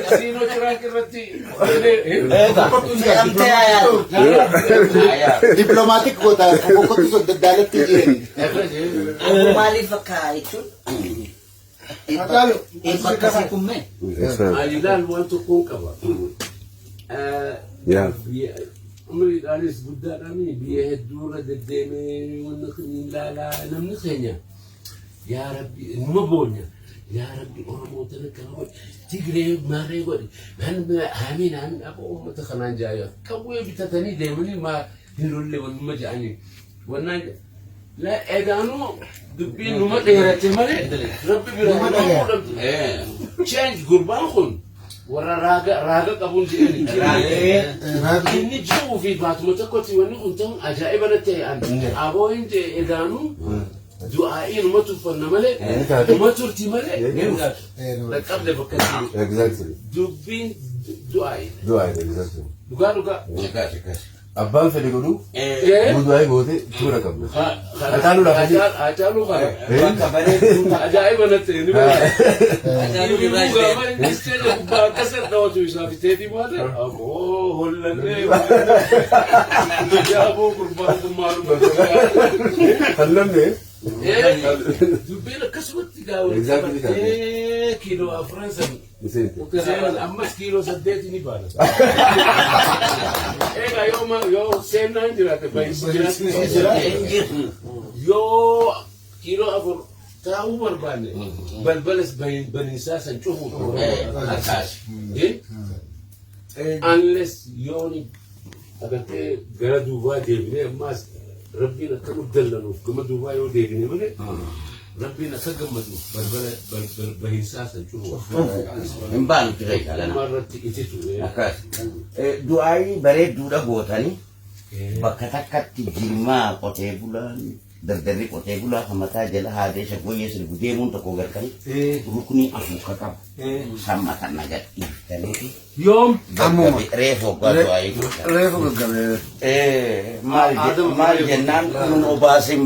Sino tirahan kirati? Diplomatic ko ta ko to dalat ti din. Mali fakai chun. Ipak kasi kumme. Alilan want to cook about. Yeah. Umri alis budda kami biye dura de deme ونخني لا نمنخنيا يا ربي نمبونيا يا ربي أمو تنكر تجري ما ريقول همين أبو أم تخنان جاية كوي بتتني دائما ما هنقول له ونما جاني ونان لا إدانو دبين نما غيرت مالي ربي بيرحمه change قربان خون ورا راجع قبول جيني راجع إني جو في بات متكوتي ونقطن عجائب نتيان أبو إنت إدانو دعائي نما تفن مالي نما ترتي مالي قبل بكتير Exactly. دبين دعائي Exactly. دوكا Abbaan fedhe godhu budu'aa gootee tuura qabna. Ataaluu lafa Ajaalu kana. Bakka bareedu ajaa'iba natti ni bara. Ajaa'iba gaafa inni isteeja gubbaa akkasa dhawatu isaa fiteetii baate aboo hollallee jaaboo gurbaan kun maaluma Hallamne. dubbiin akkasumatti gaawwattee kiiloo afran san ammas kiiloo 8 ni baala. Egaa yoo seenaan jiraate yoo kiiloo afur taa'uu barbaanne balbalas baniisaa san cufuu unless yooni agartee gara duubaa deebinee ammaas rabbiin akka muddallanuuf gama duubaa yoo deebine malee rabbiin akka gammaduuf balbala baniisaa san cufuu Mbaan ture kalana. marratti ititu Du'aayi bareedduudha gootanii bakka takkatti jimmaa qotee bulaan dardarri qotee bulaa kan mataa jala haadee shaggooyyee sirbu deemuun tokko gargari ruknii afuuka qabu samma kan nagat dhiiftaniiti yoom reefoo du'aayi Reefu gaggabee. maal jennaan kun obaasin